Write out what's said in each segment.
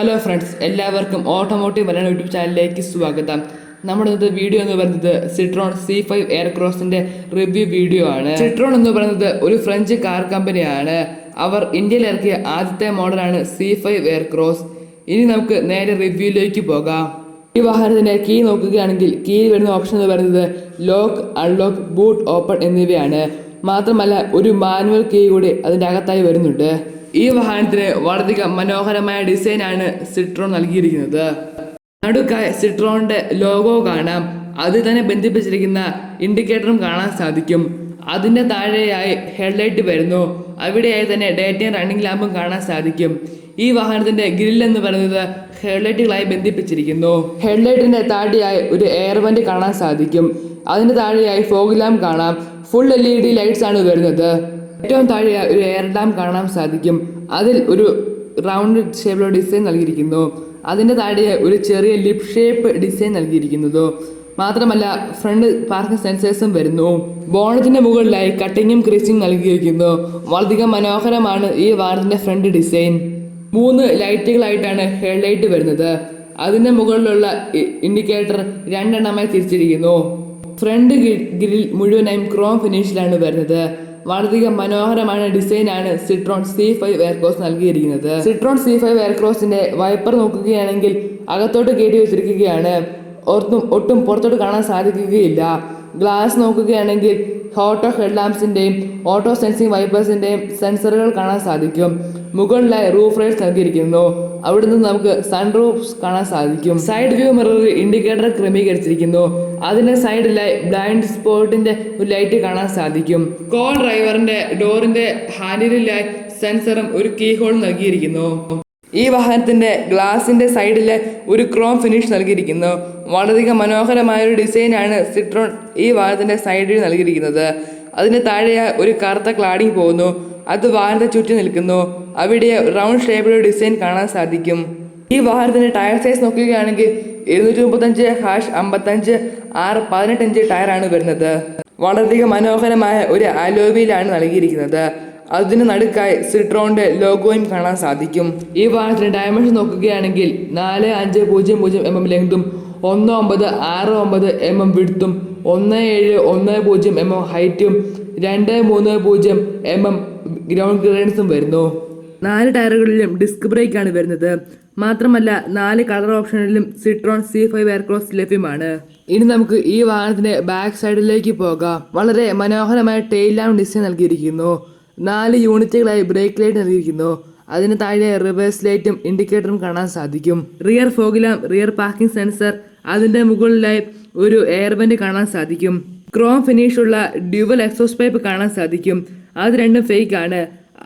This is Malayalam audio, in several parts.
ഹലോ ഫ്രണ്ട്സ്, എല്ലാവർക്കും ഓട്ടോമോട്ടീവ് മലയാളം യൂട്യൂബ് ചാനലിലേക്ക് സ്വാഗതം. നമ്മുടെ ഇന്നത്തെ വീഡിയോ എന്ന് പറയുന്നത് സിട്രോൺ C5 എയർക്രോസിന്റെ റിവ്യൂ വീഡിയോ ആണ്. സിട്രോൺ എന്ന് പറയുന്നത് ഒരു ഫ്രഞ്ച് കാർ കമ്പനിയാണ്. അവർ ഇന്ത്യയിൽ ഇറക്കിയ ആദ്യത്തെ മോഡലാണ് C5 എയർക്രോസ്. ഇനി നമുക്ക് നേരെ റിവ്യൂയിലേക്ക് പോകാം. ഈ വാഹനത്തിന്റെ കീ നോക്കുകയാണെങ്കിൽ കീയിൽ വരുന്ന ഓപ്ഷൻ എന്ന് പറയുന്നത് ലോക്ക്, അൺലോക്ക്, ബൂട്ട് ഓപ്പൺ എന്നിവയാണ്. മാത്രമല്ല ഒരു മാനുവൽ കീ കൂടി അതിൻ്റെ അകത്തായി വരുന്നുണ്ട്. ഈ വാഹനത്തിന് വളരെയധികം മനോഹരമായ ഡിസൈനാണ് സിട്രോൺ നൽകിയിരിക്കുന്നത്. നടുക്കായി സിട്രോണിന്റെ ലോഗോ കാണാം. അതിൽ തന്നെ ബന്ധിപ്പിച്ചിരിക്കുന്ന ഇൻഡിക്കേറ്ററും കാണാൻ സാധിക്കും. അതിൻ്റെ താഴെയായി ഹെഡ്ലൈറ്റ് വരുന്നു. അവിടെയായി തന്നെ ഡേറ്റയും റണ്ണിംഗ് ലാമ്പും കാണാൻ സാധിക്കും. ഈ വാഹനത്തിന്റെ ഗ്രിൽ എന്ന് പറയുന്നത് ഹെഡ്ലൈറ്റുകളായി ബന്ധിപ്പിച്ചിരിക്കുന്നു. ഹെഡ്ലൈറ്റിന്റെ താഴെയായി ഒരു എയർ വെന്റ് കാണാൻ സാധിക്കും. അതിന്റെ താഴെയായി ഫോഗ് ലാമ്പ് കാണാം. ഫുൾ LED ലൈറ്റ്സ് ആണ് വരുന്നത്. ഏറ്റവും താഴെ ഒരു എയർ ഡാം കാണാൻ സാധിക്കും. അതിൽ ഒരു റൗണ്ട് ഷേപ്പിലുള്ള ഡിസൈൻ നൽകിയിരിക്കുന്നു. അതിൻ്റെ താഴെ ഒരു ചെറിയ ലിപ് ഷേപ്പ് ഡിസൈൻ നൽകിയിരിക്കുന്നു. മാത്രമല്ല ഫ്രണ്ട് പാർക്കിംഗ് സെൻസേഴ്സും വരുന്നു. ബോണറ്റിന്റെ മുകളിലായി കട്ടിങ്ങും ക്രീസിംഗ് നൽകിയിരിക്കുന്നു. വളരെയധികം മനോഹരമാണ് ഈ വാഹനത്തിന്റെ ഫ്രണ്ട് ഡിസൈൻ. 3 ലൈറ്റുകളായിട്ടാണ് ഹെഡ്ലൈറ്റ് വരുന്നത്. അതിന്റെ മുകളിലുള്ള ഇൻഡിക്കേറ്റർ 2 എണ്ണമായി തിരിച്ചിരിക്കുന്നു. ഫ്രണ്ട് ഗ്രിൽ മുഴുവനായും ക്രോം ഫിനിഷിലാണ് വരുന്നത്. വളരെയധികം മനോഹരമായ ഡിസൈനാണ് സിട്രോൺ C5 എയർക്രോസ് നൽകിയിരിക്കുന്നത്. സിട്രോൺ C5 എയർക്രോസിന്റെ വൈപ്പർ നോക്കുകയാണെങ്കിൽ അകത്തോട്ട് കയറ്റി വെച്ചിരിക്കുകയാണ്. ഒട്ടും പുറത്തോട്ട് കാണാൻ സാധിക്കുകയില്ല. ഗ്ലാസ് നോക്കുകയാണെങ്കിൽ ഓട്ടോ ഹെഡ് ലാംപ്സിന്റെയും ഓട്ടോ സെൻസിങ് വൈപ്പേഴ്സിന്റെയും സെൻസറുകൾ കാണാൻ സാധിക്കും. മുകളിലായി റൂഫ് റൈഡ്സ് നൽകിയിരിക്കുന്നു. അവിടെ നിന്ന് നമുക്ക് സൺറൂഫ്സ് കാണാൻ സാധിക്കും. സൈഡ് വ്യൂ മിററിൽ ഇൻഡിക്കേറ്റർ ക്രമീകരിച്ചിരിക്കുന്നു. അതിന്റെ സൈഡിലായി ബ്ലൈൻഡ് സ്പോട്ടിന്റെ ഒരു ലൈറ്റ് കാണാൻ സാധിക്കും. കോ ഡ്രൈവറിന്റെ ഡോറിന്റെ ഹാൻഡിലായി സെൻസറും ഒരു കീ ഹോൾ നൽകിയിരിക്കുന്നു. ഈ വാഹനത്തിന്റെ ഗ്ലാസിന്റെ സൈഡില് ഒരു ക്രോം ഫിനിഷ് നൽകിയിരിക്കുന്നു. വളരെയധികം മനോഹരമായ ഒരു ഡിസൈനാണ് സിട്രോൺ ഈ വാഹനത്തിന്റെ സൈഡിൽ നൽകിയിരിക്കുന്നത്. അതിന് താഴെ ഒരു കറുത്ത ക്ലാഡിംഗ് പോകുന്നു. അത് വാഹനത്തെ ചുറ്റി നിൽക്കുന്നു. അവിടെ റൗണ്ട് ഷേപ്പിലുള്ള ഡിസൈൻ കാണാൻ സാധിക്കും. ഈ വാഹനത്തിന്റെ ടയർ സൈസ് നോക്കുകയാണെങ്കിൽ 235/55 6/18 ഇഞ്ച് ടയറാണ് വരുന്നത്. വളരെയധികം മനോഹരമായ ഒരു അലോയിലാണ് നൽകിയിരിക്കുന്നത്. അതിന് നടുക്കായി സിട്രോണിന്റെ ലോഗോയും കാണാൻ സാധിക്കും. ഈ വാഹനത്തിന്റെ ഡയമെൻഷൻ നോക്കുകയാണെങ്കിൽ 4500 mm ലെങ്തും 1969 mm വിഡ്ത്തും 1710 mm ഹൈറ്റും 230 mm ഗ്രൗണ്ട് ക്ലിയറൻസും വരുന്നു. 4 ടയറുകളിലും ഡിസ്ക് ബ്രേക്ക് ആണ് വരുന്നത്. മാത്രമല്ല 4 കളർ ഓപ്ഷനിലും സിട്രോൺ C5 എയർക്രോസ് ലഭ്യമാണ്. ഇനി നമുക്ക് ഈ വാഹനത്തിന്റെ ബാക്ക് സൈഡിലേക്ക് പോകാം. വളരെ മനോഹരമായ ടെയിൽ ലാമ്പ് ഡിസൈൻ നൽകിയിരിക്കുന്നു. 4 യൂണിറ്റുകളായി ബ്രേക്ക് ലൈറ്റ് നൽകിയിരിക്കുന്നു. അതിന് താഴെ റിവേഴ്സ് ലൈറ്റും ഇൻഡിക്കേറ്ററും കാണാൻ സാധിക്കും. Rear fog lamp, rear parking sensor, അതിന്റെ മുകളിലായി ഒരു എയർ വെന്റ് കാണാൻ സാധിക്കും. ക്രോം ഫിനിഷുള്ള ഡ്യുവൽ എക്സോസ്റ്റ് പൈപ്പ് കാണാൻ സാധിക്കും. അത് രണ്ടും ഫേക്ക് ആണ്.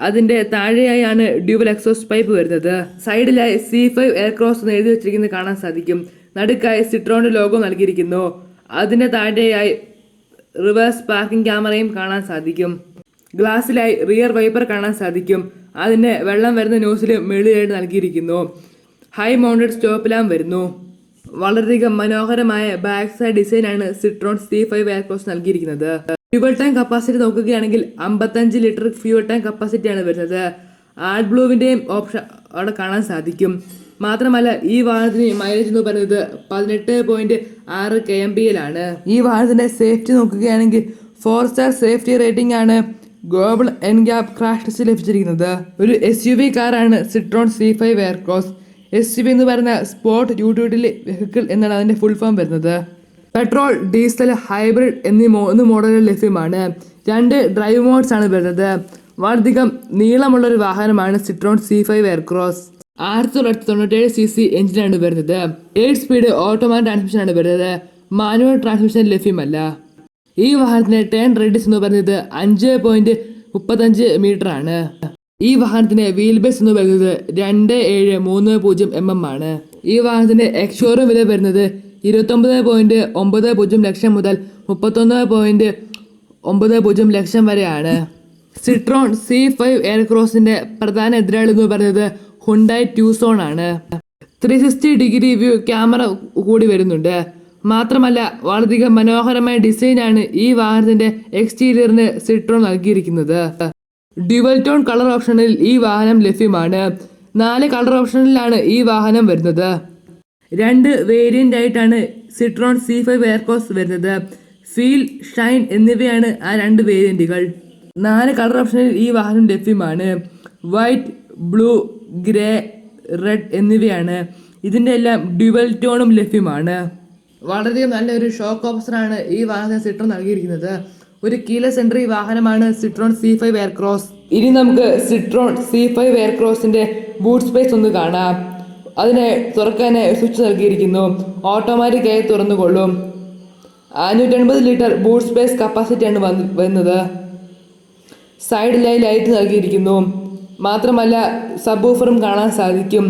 അതിന്റെ താഴെയായാണ് ഡ്യുവൽ എക്സോസ്റ്റ് പൈപ്പ് വരുന്നത്. സൈഡിലായി C5 എയർക്രോസ് എന്ന് എഴുതി വെച്ചിരിക്കുന്നത് കാണാൻ സാധിക്കും. നടുക്കായി സിട്രോണിന്റെ ലോഗോ നൽകിയിരിക്കുന്നു. അതിന്റെ താഴെയായി റിവേഴ്സ് പാർക്കിംഗ് ക്യാമറയും കാണാൻ സാധിക്കും. ഗ്ലാസ്സിലായി റിയർ വൈപ്പർ കാണാൻ സാധിക്കും. അതിന്റെ വെള്ളം വരുന്ന നോസിൽ മെളിയായിട്ട് നൽകിയിരിക്കുന്നു. ഹൈ മൗണ്ടഡ് സ്റ്റോപ്പ് ലാമ്പ് വരുന്നു. വളരെയധികം മനോഹരമായ ബാക്ക് സൈഡ് ഡിസൈനാണ് സിട്രോൺ C5 എയർക്രോസ് നൽകിയിരിക്കുന്നത്. ഫ്യൂവൽ ടാങ്ക് കപ്പാസിറ്റി നോക്കുകയാണെങ്കിൽ 55 ലിറ്റർ ഫ്യൂവൽ ടാങ്ക് കപ്പാസിറ്റിയാണ് വരുന്നത്. ആഡ് ബ്ലൂവിന്റെയും ഓപ്ഷൻ അവിടെ കാണാൻ സാധിക്കും. മാത്രമല്ല ഈ വാഹനത്തിന് മൈലേജ് എന്ന് പറയുന്നത് 18.6 kmpl ആണ്. ഈ വാഹനത്തിന്റെ സേഫ്റ്റി നോക്കുകയാണെങ്കിൽ 4 സ്റ്റാർ സേഫ്റ്റി റേറ്റിംഗ് ആണ് ഗ്ലോബൽ എൻഗ്യാപ് ക്രാഷ് ടെസ്റ്റ് ലഭിച്ചിരിക്കുന്നത്. ഒരു SUV കാറാണ് സിട്രോൺ C5 എയർക്രോസ്. SUV എന്ന് പറയുന്ന സ്പോർട്ട് യൂട്ടിലിറ്റി വെഹിക്കിൾ എന്നാണ് അതിന്റെ ഫുൾ ഫോം വരുന്നത്. പെട്രോൾ, ഡീസൽ, ഹൈബ്രിഡ് എന്നീ 3 മോഡലുകൾ ലഭ്യമാണ്. 2 ഡ്രൈവ് മോഡ്സ് ആണ് വരുന്നത്. വളരെയധികം നീളമുള്ള ഒരു വാഹനമാണ് സിട്രോൺ C5 എയർക്രോസ്. 1997 cc എഞ്ചിനാണ് വരുന്നത്. 8 സ്പീഡ് ഓട്ടോമാറ്റിക് ട്രാൻസ്മിഷൻ ആണ് വരുന്നത്. മാനുവൽ ട്രാൻസ്മിഷൻ ലഭ്യമല്ല. ഈ വാഹനത്തിന്റെ ടേൺ റേഡിയസ് എന്ന് പറയുന്നത് 5.35 മീറ്റർ ആണ്. ഈ വാഹനത്തിന്റെ വീൽ ബേസ് എന്ന് പറയുന്നത് 2730 mm ആണ്. ഈ വാഹനത്തിന്റെ എക്സ്-ഷോറൂം വില വരുന്നത് 29.90 ലക്ഷം മുതൽ 31.90 ലക്ഷം വരെയാണ്. സിട്രോൺ C5 എയർക്രോസിന്റെ പ്രധാന എതിരാളി എന്ന് പറയുന്നത് ഹുണ്ടായി ട്യൂസോൺ ആണ്. 360 ഡിഗ്രി വ്യൂ ക്യാമറ കൂടി വരുന്നുണ്ട്. മാത്രമല്ല വളരെയധികം മനോഹരമായ ഡിസൈനാണ് ഈ വാഹനത്തിന്റെ എക്സ്റ്റീരിയറിന് സിട്രോൺ നൽകിയിരിക്കുന്നത്. ഡ്യുവൽ ടോൺ കളർ ഓപ്ഷനിൽ ഈ വാഹനം ലഭ്യമാണ്. 4 കളർ ഓപ്ഷനിലാണ് ഈ വാഹനം വരുന്നത്. 2 വേരിയന്റ് ആയിട്ടാണ് സിട്രോൺ C5 എയർക്രോസ് വരുന്നത്. ഫീൽ, ഷൈൻ എന്നിവയാണ് ആ 2 വേരിയന്റുകൾ. 4 കളർ ഓപ്ഷനിൽ ഈ വാഹനം ലഭ്യമാണ്. വൈറ്റ്, ബ്ലൂ, ഗ്രേ, റെഡ് എന്നിവയാണ്. ഇതിൻ്റെ എല്ലാം ഡ്യുവൽ ടോണും ലഭ്യമാണ്. വളരെയധികം നല്ലൊരു ഷോക്ക് ഓപ്ഷനാണ് ഈ വാഹനത്തിന് സിട്രോൺ നൽകിയിരിക്കുന്നത്. ഒരു കീലെസ് എൻട്രി വാഹനമാണ് സിട്രോൺ C5 എയർക്രോസ്. ഇനി നമുക്ക് സിട്രോൺ C5 എയർക്രോസിന്റെ ബൂട്ട് സ്പേസ് ഒന്ന് കാണാം. അതിനെ തുറക്കാനായി സ്വിച്ച് നൽകിയിരിക്കുന്നു. ഓട്ടോമാറ്റിക്കായി തുറന്നുകൊള്ളും. 580 ലിറ്റർ ബൂട്ട് സ്പേസ് കപ്പാസിറ്റിയാണ് വരുന്നത്. സൈഡിലായി ലൈറ്റ് നൽകിയിരിക്കുന്നു. മാത്രമല്ല സബ് ഊഫറും കാണാൻ സാധിക്കും.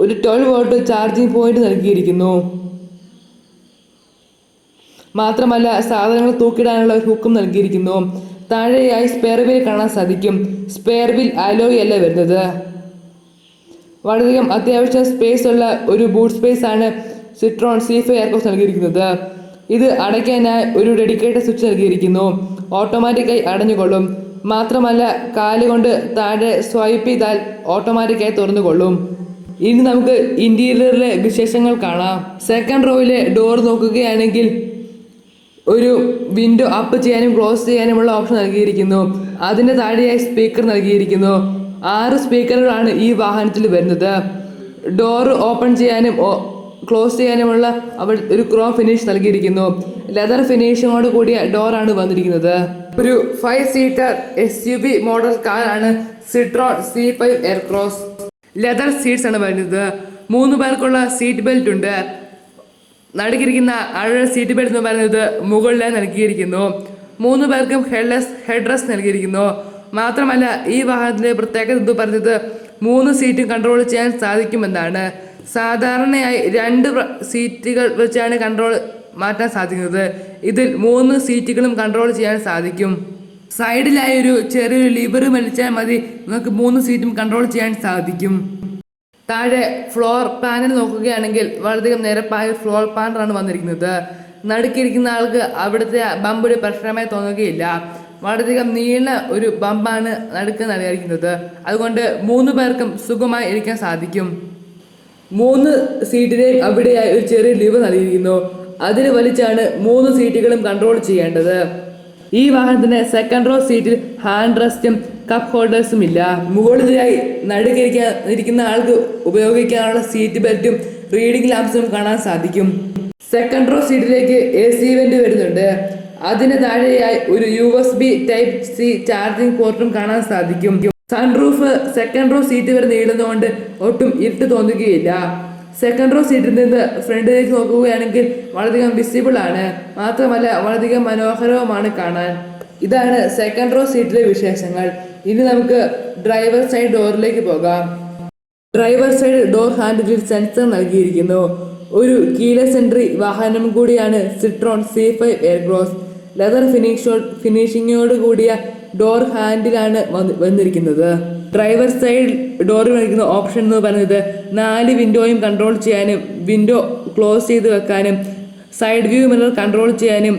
ഒരു 12 വോൾട്ട് ചാർജിംഗ് പോയിന്റ് നൽകിയിരിക്കുന്നു. മാത്രമല്ല സാധനങ്ങൾ തൂക്കിടാനുള്ള ഒരു ഹുക്കും നൽകിയിരിക്കുന്നു. താഴെയായി സ്പെയർ വീൽ കാണാൻ സാധിക്കും. സ്പെയർ വീൽ അലോയ് അല്ല വരുന്നത്. വളരെയധികം അത്യാവശ്യം സ്പേസ് ഉള്ള ഒരു ബൂട്ട് സ്പേസ് ആണ് സിട്രോൺ C5 എയർക്രോസ് നൽകിയിരിക്കുന്നത്. ഇത് അടയ്ക്കാനായി ഒരു ഡെഡിക്കേറ്റഡ് സ്വിച്ച് നൽകിയിരിക്കുന്നു. ഓട്ടോമാറ്റിക്കായി അടഞ്ഞുകൊള്ളും. മാത്രമല്ല കാലുകൊണ്ട് താഴെ സ്വൈപ്പ് ചെയ്താൽ ഓട്ടോമാറ്റിക്കായി തുറന്നുകൊള്ളും. ഇനി നമുക്ക് ഇന്റീരിയറിലെ വിശേഷങ്ങൾ കാണാം. സെക്കൻഡ് റോയിലെ ഡോർ നോക്കുകയാണെങ്കിൽ ഒരു വിൻഡോ അപ്പ് ചെയ്യാനും ക്ലോസ് ചെയ്യാനുമുള്ള ഓപ്ഷൻ നൽകിയിരിക്കുന്നു. അതിൻ്റെ താഴെയായി സ്പീക്കർ നൽകിയിരിക്കുന്നു. 6 സ്പീക്കറുകളാണ് ഈ വാഹനത്തിൽ വരുന്നത്. ഡോർ ഓപ്പൺ ചെയ്യാനും ക്ലോസ് ചെയ്യാനുമുള്ള ഒരു ക്രോം ഫിനിഷ് നൽകിയിരിക്കുന്നു. ലെതർ ഫിനിഷിങ്ങോട് കൂടിയ ഡോറാണ് വന്നിരിക്കുന്നത്. ഒരു 5 സീറ്റർ SUV മോഡൽ കാറാണ് Citroen C5 Aircross. Leather seats ആണ് വരുന്നത്. 3 പേർക്കുള്ള സീറ്റ് ബെൽറ്റ് ഉണ്ട്. നടുക്കിരിക്കുന്ന ആളുടെ സീറ്റ് ബെൽറ്റ് എന്ന് പറയുന്നത് മുകളിലായി നൽകിയിരിക്കുന്നു. 3 പേർക്കും ഹെഡ് റെസ്റ്റ് നൽകിയിരിക്കുന്നു. മാത്രമല്ല ഈ വാഹനത്തിൻ്റെ പ്രത്യേകത എന്ന് പറയുന്നത് 3 സീറ്റും കൺട്രോൾ ചെയ്യാൻ സാധിക്കുമെന്നാണ്. സാധാരണയായി 2 സീറ്റുകൾ വെച്ചാണ് കൺട്രോൾ മാറ്റാൻ സാധിക്കുന്നത്. ഇതിൽ 3 സീറ്റുകളും കൺട്രോൾ ചെയ്യാൻ സാധിക്കും. സൈഡിലായി ഒരു ചെറിയൊരു ലിവർ വലിച്ചാൽ മതി നമുക്ക് 3 സീറ്റും കൺട്രോൾ ചെയ്യാൻ സാധിക്കും. താഴെ ഫ്ലോർ പാനൽ നോക്കുകയാണെങ്കിൽ വളരെയധികം നിരപ്പായ ഫ്ലോർ പാനലാണ് വന്നിരിക്കുന്നത്. നടുക്കിരിക്കുന്ന ആൾക്ക് അവിടുത്തെ ബമ്പ് ഒരു പ്രശ്നമായി തോന്നുകയില്ല. വളരെയധികം നീള ഒരു ബമ്പാണ് നടുക്ക് നൽകിയിരിക്കുന്നത്. അതുകൊണ്ട് 3 പേർക്കും സുഖമായി ഇരിക്കാൻ സാധിക്കും. 3 സീറ്റിനെയും അവിടെയായി ഒരു ചെറിയ ലിവർ നൽകിയിരിക്കുന്നു. അതിന് വലിച്ചാണ് 3 സീറ്റുകളും കൺട്രോൾ ചെയ്യേണ്ടത്. ഈ വാഹനത്തിന് സെക്കൻഡ് റോ സീറ്റിൽ ഹാൻഡ് റെസ്റ്റും കപ്പ് ഹോൾഡേഴ്സും ഇല്ല. മുകളിലായി നടുക്കിരിക്കുന്ന ആൾക്ക് ഉപയോഗിക്കാനുള്ള സീറ്റ് ബെൽറ്റും റീഡിംഗ് ലാംപ്സും കാണാൻ സാധിക്കും. സെക്കൻഡ് റോ സീറ്റിലേക്ക് AC വെന്റ് വരുന്നുണ്ട്. അതിന് താഴെയായി ഒരു USB Type-C ചാർജിംഗ് പോർട്ടും കാണാൻ സാധിക്കും. സൺറൂഫ് സെക്കൻഡ് റോ സീറ്റ് വരെ നീളുന്നതുകൊണ്ട് ഒട്ടും ഇരുട്ട് തോന്നുകയില്ല. സെക്കൻഡ് റോ സീറ്റിൽ നിന്ന് ഫ്രണ്ടിലേക്ക് നോക്കുകയാണെങ്കിൽ വളരെയധികം വിസിബിൾ ആണ്. മാത്രമല്ല വളരെയധികം മനോഹരവുമാണ് കാണാൻ. ഇതാണ് സെക്കൻഡ് റോ സീറ്റിലെ വിശേഷങ്ങൾ. ഇനി നമുക്ക് ഡ്രൈവർ സൈഡ് ഡോറിലേക്ക് പോകാം. ഡ്രൈവർ സൈഡ് ഡോർ ഹാൻഡിലിൽ സെൻസർ നൽകിയിരിക്കുന്നു. ഒരു കീലെസ് എൻട്രി വാഹനം കൂടിയാണ് സിട്രോൺ C5 എയർക്രോസ്. ലെതർ ഫിനിഷിങ്ങോട് കൂടിയ ഡോർ ഹാൻഡിലാണ് വന്നിരിക്കുന്നത്. ഡ്രൈവർ സൈഡ് ഡോറിൽ വയ്ക്കുന്ന ഓപ്ഷൻ എന്ന് പറയുന്നത് 4 വിൻഡോയും കൺട്രോൾ ചെയ്യാനും വിൻഡോ ക്ലോസ് ചെയ്ത് വെക്കാനും സൈഡ് വ്യൂ മിറർ കൺട്രോൾ ചെയ്യാനും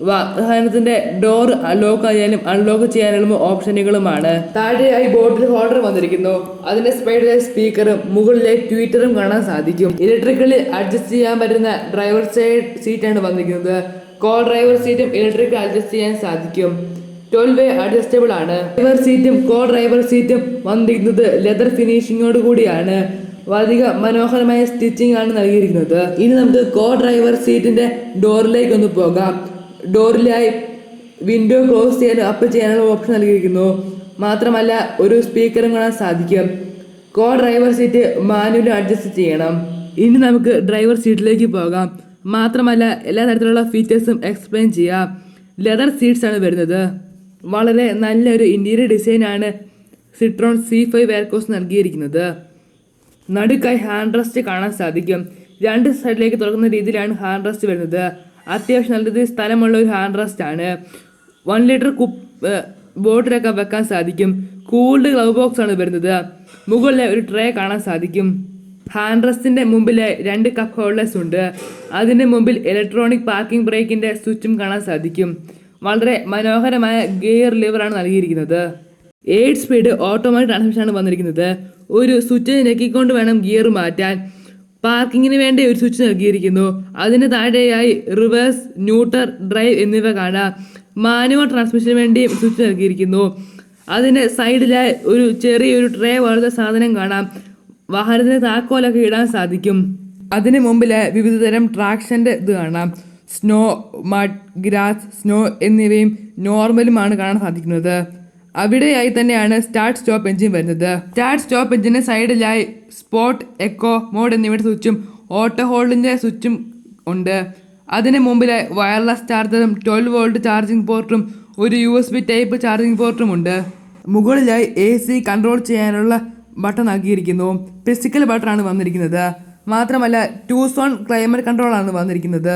വാഹനത്തിന്റെ ഡോർ ലോക്ക് ചെയ്യാനും അൺലോക്ക് ചെയ്യാനുള്ള ഓപ്ഷനുകളുമാണ്. താഴെയായി ബോട്ടിൽ ഹോൾഡർ വന്നിരിക്കുന്നു. അതിന്റെ സൈഡിലെ സ്പീക്കറും മുകളിലെ ട്വീറ്ററും കാണാൻ സാധിക്കും. ഇലക്ട്രിക്കലി അഡ്ജസ്റ്റ് ചെയ്യാൻ പറ്റുന്ന ഡ്രൈവർ സൈഡ് സീറ്റാണ് വന്നിരിക്കുന്നത്. കോ ഡ്രൈവർ സീറ്റും ഇലക്ട്രിക്കൽ അഡ്ജസ്റ്റ് ചെയ്യാൻ സാധിക്കും. 12 വേ അഡ്ജസ്റ്റബിൾ ആണ്. ഡ്രൈവർ സീറ്റും കോ ഡ്രൈവർ സീറ്റും വന്നിരിക്കുന്നത് ലെതർ ഫിനിഷിങ്ങോട് കൂടിയാണ്. വളരെ മനോഹരമായ സ്റ്റിച്ചിങ് ആണ് നൽകിയിരിക്കുന്നത്. ഇനി നമുക്ക് കോ ഡ്രൈവർ സീറ്റിന്റെ ഡോറിലേക്ക് ഒന്ന് പോകാം. ഡോറിലായി വിൻഡോ ക്ലോസ് ചെയ്യാനും അപ്പ് ചെയ്യാനുള്ള ഓപ്ഷൻ നൽകിയിരിക്കുന്നു. മാത്രമല്ല ഒരു സ്പീക്കറും കാണാൻ സാധിക്കും. Co driver seat manually adjust ചെയ്യണം. ഇനി നമുക്ക് ഡ്രൈവർ സീറ്റിലേക്ക് പോകാം. മാത്രമല്ല എല്ലാ തരത്തിലുള്ള ഫീച്ചേഴ്സും എക്സ്പ്ലെയിൻ ചെയ്യാം. ലെതർ സീറ്റ്സ് ആണ് വരുന്നത്. വളരെ നല്ലൊരു ഇന്റീരിയർ ഡിസൈനാണ് സിട്രോൺ C5 എയർക്രോസ് നൽകിയിരിക്കുന്നത്. നടുക്കായി ഹാൻഡ് റെസ്റ്റ് കാണാൻ സാധിക്കും. 2 സൈഡിലേക്ക് തുറക്കുന്ന രീതിയിലാണ് ഹാൻഡ് റെസ്റ്റ് വരുന്നത്. അത്യാവശ്യം നല്ല രീതിയിൽ സ്ഥലമുള്ള ഒരു ഹാൻഡ് റെസ്റ്റ് ആണ്. 1 ലിറ്റർ ബോട്ടിലൊക്കെ വെക്കാൻ സാധിക്കും. കൂൾഡ് ഗ്ലൗ ബോക്സ് ആണ് വരുന്നത്. മുകളിലെ ഒരു ട്രേ കാണാൻ സാധിക്കും. ഹാൻഡ് റെസ്റ്റിന്റെ മുമ്പിൽ 2 കപ്പ് ഹോൾഡേഴ്സ് ഉണ്ട്. അതിന്റെ മുമ്പിൽ ഇലക്ട്രോണിക് പാർക്കിംഗ് ബ്രേക്കിന്റെ സ്വിച്ചും കാണാൻ സാധിക്കും. വളരെ മനോഹരമായ ഗിയർ ലിവറാണ് നൽകിയിരിക്കുന്നത്. 8 സ്പീഡ് ഓട്ടോമാറ്റിക് ട്രാൻസ്മിഷൻ ആണ് വന്നിരിക്കുന്നത്. ഒരു സ്വിച്ച് ഞെക്കിക്കൊണ്ട് വേണം ഗിയർ മാറ്റാൻ. പാർക്കിങ്ങിന് വേണ്ടി ഒരു സ്വിച്ച് നൽകിയിരിക്കുന്നു. അതിന് താഴെയായി റിവേഴ്സ്, ന്യൂട്രൽ, ഡ്രൈവ് എന്നിവ കാണാം. മാനുവൽ ട്രാൻസ്മിഷന് വേണ്ടി സ്വിച്ച് നൽകിയിരിക്കുന്നു. അതിന് സൈഡിലായി ഒരു ചെറിയൊരു ട്രേ പോലത്തെ സാധനം കാണാം. വാഹനത്തിന് താക്കോലൊക്കെ ഇടാൻ സാധിക്കും. അതിന് മുമ്പിലായി വിവിധതരം ട്രാക്ഷൻ്റെ ഇത് കാണാം. സ്നോ, മഡ്, ഗ്രാസ്, സ്നോ എന്നിവയും നോർമലുമാണ് കാണാൻ സാധിക്കുന്നത്. അവിടെയായി തന്നെയാണ് സ്റ്റാർട്ട് സ്റ്റോപ്പ് എഞ്ചിൻ വരുന്നത്. സ്റ്റാർട്ട് സ്റ്റോപ്പ് എഞ്ചിന് സൈഡിലായി സ്പോർട്ട്, എക്കോ മോഡ് എന്നിവയുടെ സ്വിച്ചും ഓട്ടോ ഹോൾഡിൻ്റെ സ്വിച്ചും ഉണ്ട്. അതിന് മുമ്പിലായി വയർലെസ് ചാർജറും 12 വോൾട്ട് ചാർജിംഗ് പോർട്ടും ഒരു USB ടൈപ്പ് ചാർജിംഗ് പോർട്ടും ഉണ്ട്. മുകളിലായി AC കൺട്രോൾ ചെയ്യാനുള്ള ബട്ടൺ നൽകിയിരിക്കുന്നു. ഫിസിക്കൽ ബട്ടണാണ് വന്നിരിക്കുന്നത്. മാത്രമല്ല 2 സോൺ ക്ലൈമറ്റ് കൺട്രോളാണ് വന്നിരിക്കുന്നത്.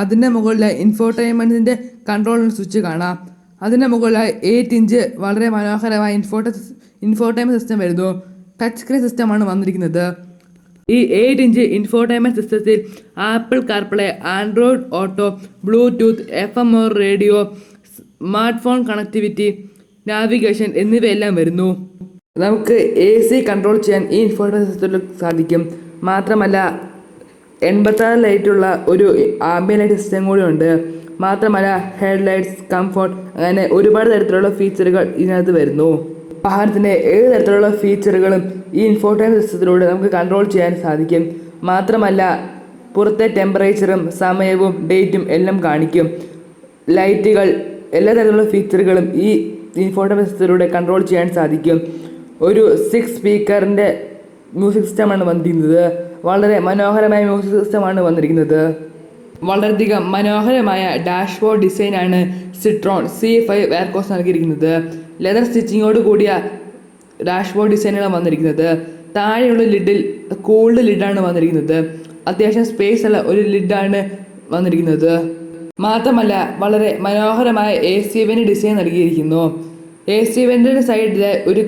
അതിൻ്റെ മുകളിലായി ഇൻഫോർടൈൻമെൻറ്റിൻ്റെ കൺട്രോൾ സ്വിച്ച് കാണാം. അതിൻ്റെ മുകളിലായി 8 ഇഞ്ച് വളരെ മനോഹരമായ ഇൻഫോർടൈൻമെൻറ്റ് സിസ്റ്റം വരുന്നു. ടച്ച് സ്ക്രീൻ സിസ്റ്റമാണ് വന്നിരിക്കുന്നത്. ഈ 8 ഇഞ്ച് ഇൻഫോർടൈൻമെൻറ്റ് സിസ്റ്റത്തിൽ apple CarPlay, Android auto, Bluetooth, FM radio, smart phone connectivity, navigation എന്നിവയെല്ലാം വരുന്നു. നമുക്ക് AC കൺട്രോൾ ചെയ്യാൻ ഈ ഇൻഫോർടൈൻമെൻറ്റ് സിസ്റ്റത്തിൽ സാധിക്കും. മാത്രമല്ല 86 ലൈറ്റുള്ള ഒരു ആംബിയൻ ലൈറ്റ് സിസ്റ്റം കൂടി ഉണ്ട്. മാത്രമല്ല ഹെഡ്ലൈറ്റ്സ്, കംഫോർട്ട്, അങ്ങനെ ഒരുപാട് തരത്തിലുള്ള ഫീച്ചറുകൾ ഇതിനകത്ത് വരുന്നു. വാഹനത്തിൻ്റെ ഏത് തരത്തിലുള്ള ഫീച്ചറുകളും ഈ ഇൻഫോർടൈൻമെൻറ്റ് സിസ്റ്റത്തിലൂടെ നമുക്ക് കൺട്രോൾ ചെയ്യാൻ സാധിക്കും. മാത്രമല്ല പുറത്തെ ടെമ്പറേച്ചറും സമയവും ഡേറ്റും എല്ലാം കാണിക്കും. ലൈറ്റുകൾ, എല്ലാ തരത്തിലുള്ള ഫീച്ചറുകളും ഈ ഇൻഫോർടൈൻമെൻറ്റ് സിസ്റ്റത്തിലൂടെ കൺട്രോൾ ചെയ്യാൻ സാധിക്കും. ഒരു 6 സ്പീക്കറിൻ്റെ മ്യൂസിക് സിസ്റ്റമാണ് വന്നിരിക്കുന്നത്. വളരെ മനോഹരമായ മ്യൂസിക് സിസ്റ്റമാണ് വന്നിരിക്കുന്നത്. വളരെയധികം മനോഹരമായ ഡാഷ്ബോർഡ് ഡിസൈനാണ് സിട്രോൺ C5 എയർക്രോസ് നൽകിയിരിക്കുന്നത്. ലെതർ സ്റ്റിച്ചിങ്ങോട് കൂടിയ ഡാഷ്ബോർഡ് ഡിസൈനാണ് വന്നിരിക്കുന്നത്. താഴെയുള്ള ലിഡിൽ കൂൾഡ് ലിഡാണ് വന്നിരിക്കുന്നത്. അത്യാവശ്യം സ്പേസ് ഉള്ള ഒരു ലിഡാണ് വന്നിരിക്കുന്നത്. മാത്രമല്ല വളരെ മനോഹരമായ AC വെന്റ് ഡിസൈൻ നൽകിയിരിക്കുന്നു. AC വെന്റിൻ്റെ സൈഡിൽ ഒരു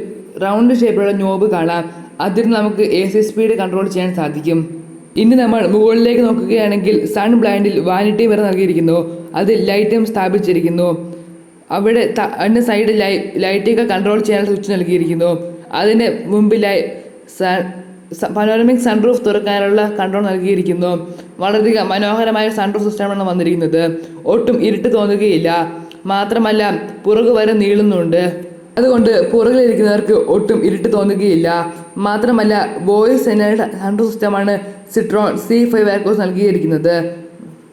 റൗണ്ട് ഷേപ്പിലുള്ള നോബ് കാണാം. അതിൽ നമുക്ക് AC സ്പീഡ് കൺട്രോൾ ചെയ്യാൻ സാധിക്കും. ഇനി നമ്മൾ മുകളിലേക്ക് നോക്കുകയാണെങ്കിൽ സൺ ബ്ലൈൻഡിൽ വാനിറ്റി വരെ നൽകിയിരിക്കുന്നു. അതിൽ ലൈറ്റും സ്ഥാപിച്ചിരിക്കുന്നു. അവിടെ അതിൻ്റെ സൈഡിലായി ലൈറ്റൊക്കെ കൺട്രോൾ ചെയ്യാനുള്ള സ്വിച്ച് നൽകിയിരിക്കുന്നു. അതിൻ്റെ മുമ്പിലായി പനോരമിക് സൺറൂഫ് തുറക്കാനുള്ള കൺട്രോൾ നൽകിയിരിക്കുന്നു. വളരെയധികം മനോഹരമായ സൺറൂഫ് സിസ്റ്റമാണ് വന്നിരിക്കുന്നത്. ഒട്ടും ഇരുട്ട് തോന്നുകയില്ല. മാത്രമല്ല പുറകു വരെ നീളുന്നുണ്ട്. അതുകൊണ്ട് പുറകിലിരിക്കുന്നവർക്ക് ഒട്ടും ഇരുട്ട് തോന്നുകയില്ല. മാത്രമല്ല വോയിസ് സൺറൂഫ് സിസ്റ്റമാണ് സിട്രോൺ C5 എയർക്രോസ് നൽകിയിരിക്കുന്നത്.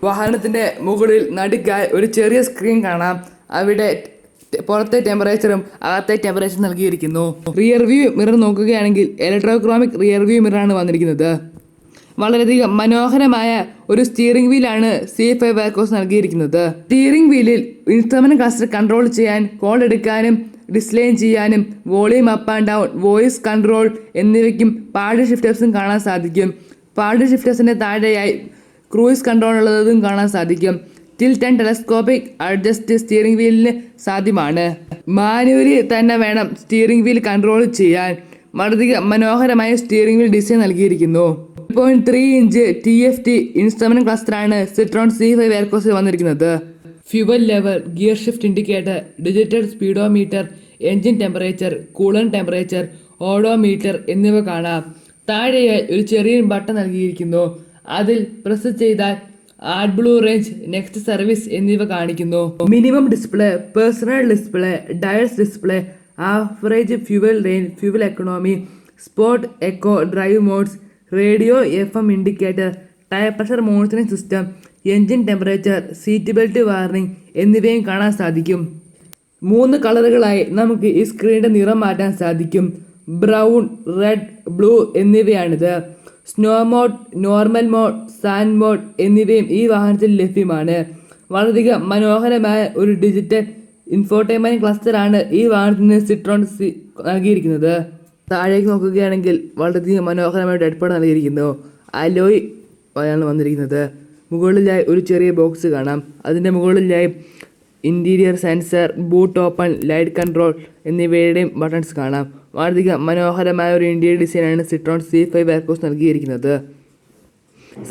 വാഹനത്തിൻ്റെ മുകളിൽ നടുക്കായി ഒരു ചെറിയ സ്ക്രീൻ കാണാം. അവിടെ പുറത്തെ ടെമ്പറേച്ചറും അകത്തെ ടെമ്പറേച്ചറും നൽകിയിരിക്കുന്നു. റിയർ വ്യൂ മിറർ നോക്കുകയാണെങ്കിൽ ഇലക്ട്രോക്രോമിക് റിയർ വ്യൂ മിററാണ് വന്നിരിക്കുന്നത്. വളരെയധികം മനോഹരമായ ഒരു സ്റ്റിയറിംഗ് വീലാണ് C5 എയർക്രോസ് നൽകിയിരിക്കുന്നത്. സ്റ്റിയറിംഗ് വീലിൽ ഇൻസ്ട്രുമെന്റ് ക്ലസ്റ്റർ കൺട്രോൾ ചെയ്യാൻ, കോൾ എടുക്കാനും ഡിസ്ലൈൻ ചെയ്യാനും, volume up and down, voice control എന്നിവയ്ക്കും പാഡ് ഷിഫ്റ്റേഴ്സും കാണാൻ സാധിക്കും. പാഡ് ഷിഫ്റ്റേഴ്സിൻ്റെ താഴെയായി ക്രൂയിസ് കൺട്രോൾ ഉള്ളതും കാണാൻ സാധിക്കും. Tilt and telescopic adjust steering വീലിന് സാധ്യമാണ്. മാനുവലി തന്നെ വേണം സ്റ്റിയറിംഗ് വീൽ കൺട്രോൾ ചെയ്യാൻ. വളരെ മനോഹരമായ സ്റ്റിയറിംഗ് വീൽ ഡിസൈൻ നൽകിയിരിക്കുന്നു. 3 ഇഞ്ച് TFT ഇൻസ്ട്രുമെന്റ് ക്ലസ്റ്ററാണ് സിട്രോൺ C5 എയർക്രോസിൽ വന്നിരിക്കുന്നത്. Fuel level, gear shift indicator, digital speedometer, engine temperature, coolant temperature, odometer എന്നിവ കാണാം. താഴെയായി ഒരു ചെറിയ ബട്ടൺ നൽകിയിരിക്കുന്നു. അതിൽ പ്രസ് ചെയ്താൽ AdBlue range, next service എന്നിവ കാണിക്കുന്നു. Minimum display, personal display, dials display, average fuel range, fuel economy, sport, eco, drive modes, radio, FM indicator, tyre pressure monitoring system, engine temperature, seat belt warning എന്നിവയും കാണാൻ സാധിക്കും. 3 കളറുകളായി നമുക്ക് ഈ സ്ക്രീനിൻ്റെ നിറം മാറ്റാൻ സാധിക്കും. ബ്രൗൺ, റെഡ്, ബ്ലൂ എന്നിവയാണിത്. Snow mode, normal mode, sand mode എന്നിവയും ഈ വാഹനത്തിൽ ലഭ്യമാണ്. വളരെയധികം മനോഹരമായ ഒരു ഡിജിറ്റൽ ഇൻഫോർടൈൻമെന്റ് ക്ലസ്റ്ററാണ് ഈ വാഹനത്തിന് സിട്രോൺ നൽകിയിരിക്കുന്നത്. താഴേക്ക് നോക്കുകയാണെങ്കിൽ വളരെയധികം മനോഹരമായ ഡെഡ്ബോർഡ് നൽകിയിരിക്കുന്നു. അലോയ് ആണ് വന്നിരിക്കുന്നത്. മുകളിലായി ഒരു ചെറിയ ബോക്സ് കാണാം. അതിൻ്റെ മുകളിലായി interior sensor, boot open, light control എന്നിവയുടെയും ബട്ടൺസ് കാണാം. വളരെയധികം മനോഹരമായ ഒരു ഇന്റീരിയർ ഡിസൈനാണ് സിട്രോൺ C5 എയർക്രോസ് നൽകിയിരിക്കുന്നത്.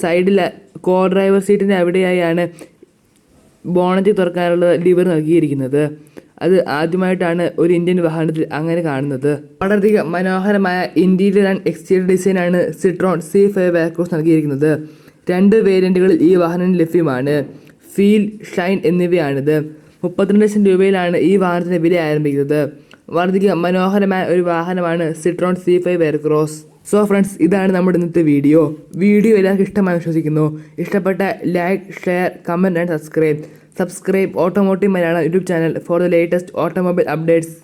സൈഡിൽ കോ ഡ്രൈവർ സീറ്റിൻ്റെ അവിടെയായാണ് ബോണറ്റ് തുറക്കാനുള്ള ലിവർ നൽകിയിരിക്കുന്നത്. അത് ആദ്യമായിട്ടാണ് ഒരു ഇന്ത്യൻ വാഹനത്തിൽ അങ്ങനെ കാണുന്നത്. വളരെയധികം മനോഹരമായ ഇന്റീരിയർ ആൻഡ് എക്സ്റ്റീരിയർ ഡിസൈനാണ് സിട്രോൺ C5 Aircross നൽകിയിരിക്കുന്നത്. 2 വേരിയന്റുകളിൽ ഈ വാഹനം ലഭ്യമാണ്. ഫീൽ, ഷൈൻ എന്നിവയാണിത്. 32 ലക്ഷം രൂപയിലാണ് ഈ വാഹനത്തിന്റെ വില ആരംഭിക്കുന്നത്. വളരെയധികം മനോഹരമായ ഒരു വാഹനമാണ് Citroen C5 Aircross. So friends, ഇതാണ് നമ്മുടെ ഇന്നത്തെ വീഡിയോ എല്ലാവർക്കും ഇഷ്ടമായി വിശ്വസിക്കുന്നു. ഇഷ്ടപ്പെട്ട like, share, comment and subscribe automotive Malayalam YouTube channel for the latest automobile updates.